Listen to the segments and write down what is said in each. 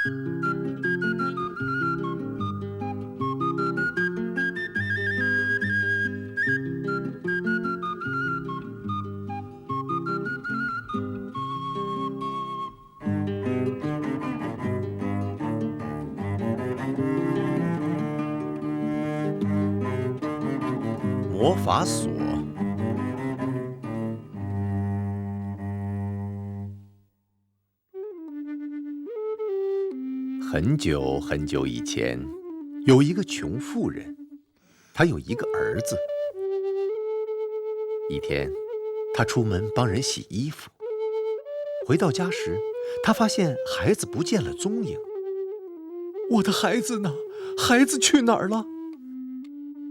魔法锁。很久很久以前，有一个穷妇人，她有一个儿子。一天，她出门帮人洗衣服，回到家时，她发现孩子不见了踪影。我的孩子呢？孩子去哪儿了？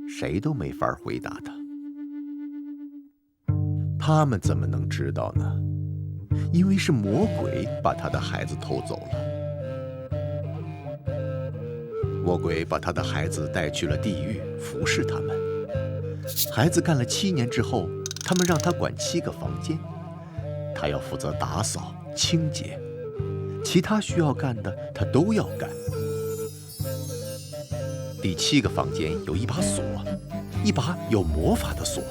谁都没法回答他。他们怎么能知道呢？因为是魔鬼把他的孩子偷走了。魔鬼把他的孩子带去了地狱，服侍他们。孩子干了7年之后，他们让他管7个房间，他要负责打扫、清洁，其他需要干的他都要干。第7个房间有一把锁，一把有魔法的锁，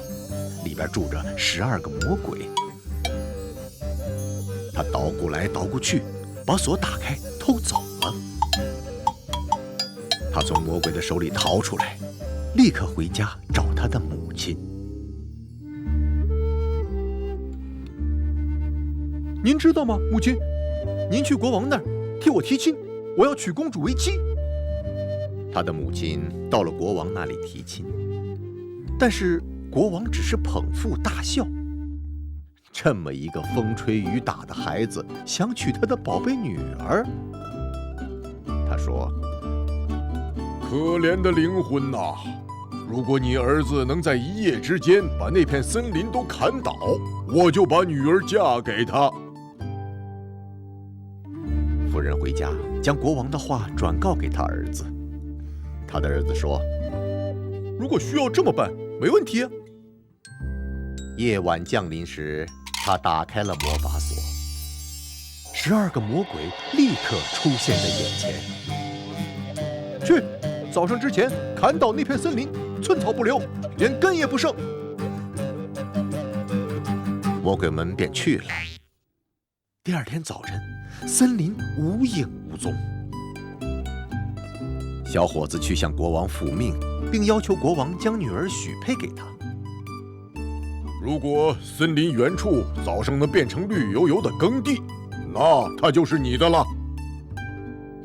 里边住着12个魔鬼。他捣鼓来捣鼓去，把锁打开，偷走了。他从魔鬼的手里逃出来，立刻回家找他的母亲。您知道吗，母亲？您去国王那儿替我提亲，我要娶公主为妻。他的母亲到了国王那里提亲，但是国王只是捧腹大笑。这么一个风吹雨打的孩子，想娶他的宝贝女儿。他说：可怜的灵魂呐！如果你儿子能在1夜之间把那片森林都砍倒，我就把女儿嫁给他。夫人回家，将国王的话转告给他儿子。他的儿子说：如果需要这么办，没问题啊。夜晚降临时，他打开了魔法锁，12个魔鬼立刻出现在眼前。去，早上之前砍倒那片森林，寸草不留，连根也不剩。魔鬼们便去了。第2天早晨，森林无影无踪。小伙子去向国王复命，并要求国王将女儿许配给他。如果森林原处早上能变成绿油油的耕地，那它就是你的了。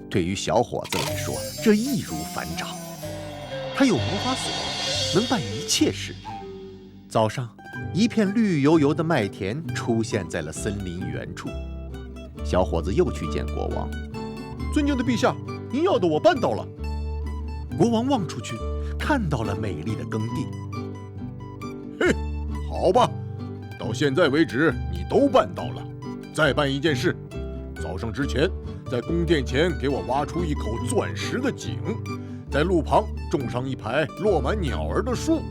对于小伙子来说，这易如反掌。他有魔法锁，能办一切事。早上，一片绿油油的麦田出现在了森林原处。小伙子又去见国王：尊敬的陛下，您要的我办到了。国王望出去，看到了美丽的耕地。嘿，好吧，到现在为止你都办到了。再办一件事，早上之前，在宫殿前给我挖出一口钻石的井，在路旁种上一排落满鸟儿的树。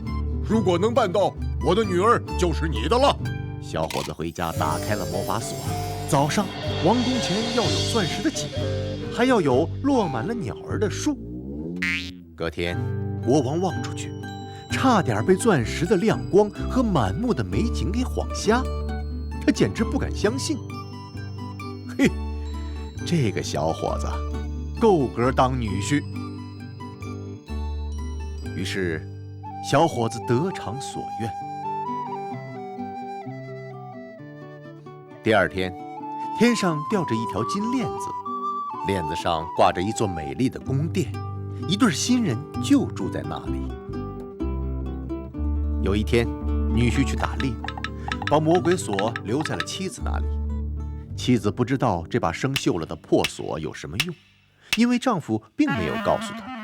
如果能办到，我的女儿就是你的了。小伙子回家打开了魔法锁。早上，王宫前要有钻石的井，还要有落满了鸟儿的树。隔天，国王望出去，差点被钻石的亮光和满目的美景给晃瞎。他简直不敢相信。嘿，这个小伙子够格当女婿。于是，小伙子得偿所愿。第2天，天上吊着一条金链子，链子上挂着一座美丽的宫殿，一对新人就住在那里。有一天，女婿去打猎，把魔鬼锁留在了妻子那里。妻子不知道这把生锈了的破锁有什么用，因为丈夫并没有告诉她。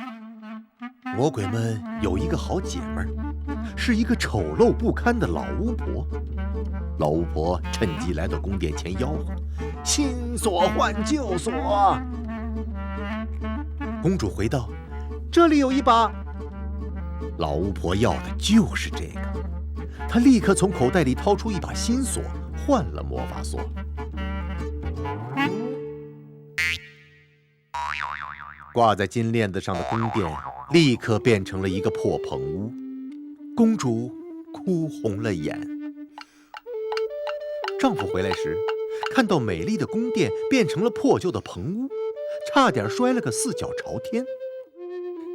魔鬼们有一个好姐妹儿，是一个丑陋不堪的老巫婆。老巫婆趁机来到宫殿前吆喝：新锁换旧锁。公主回道：这里有一把。老巫婆要的就是这个，她立刻从口袋里掏出一把新锁，换了魔法锁。挂在金链子上的宫殿立刻变成了一个破棚屋，公主哭红了眼。丈夫回来时，看到美丽的宫殿变成了破旧的棚屋，差点摔了个四脚朝天。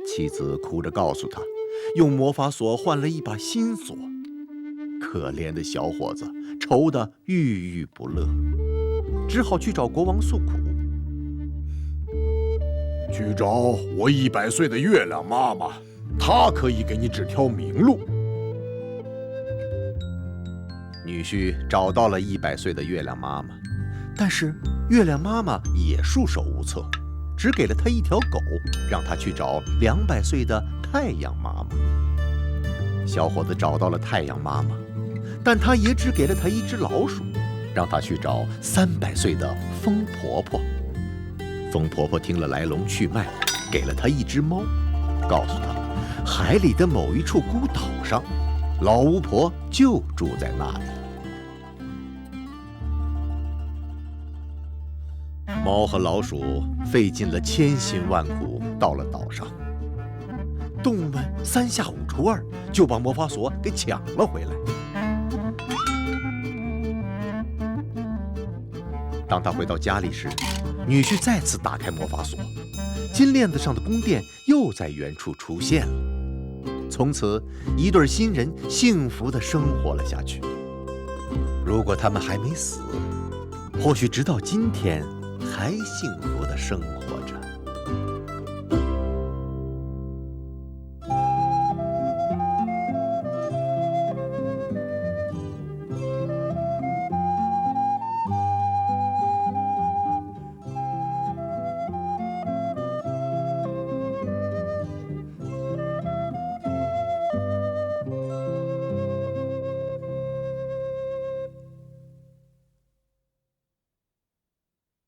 妻子哭着告诉他，用魔法锁换了一把新锁。可怜的小伙子愁得郁郁不乐，只好去找国王诉苦。去找我100岁的月亮妈妈，她可以给你指条明路。女婿找到了100岁的月亮妈妈，但是月亮妈妈也束手无策，只给了他一条狗，让他去找200岁的太阳妈妈。小伙子找到了太阳妈妈，但她也只给了他一只老鼠，让他去找300岁的风婆婆。风婆婆听了来龙去脉，给了他一只猫，告诉他海里的某一处孤岛上，老巫婆就住在那里。猫和老鼠费尽了千辛万苦到了岛上，动物们3下5除2就把魔法锁给抢了回来。当他回到家里时，女婿再次打开魔法锁，金链子上的宫殿又在原处出现了。从此，一对新人幸福地生活了下去。如果他们还没死，或许直到今天还幸福地生活着。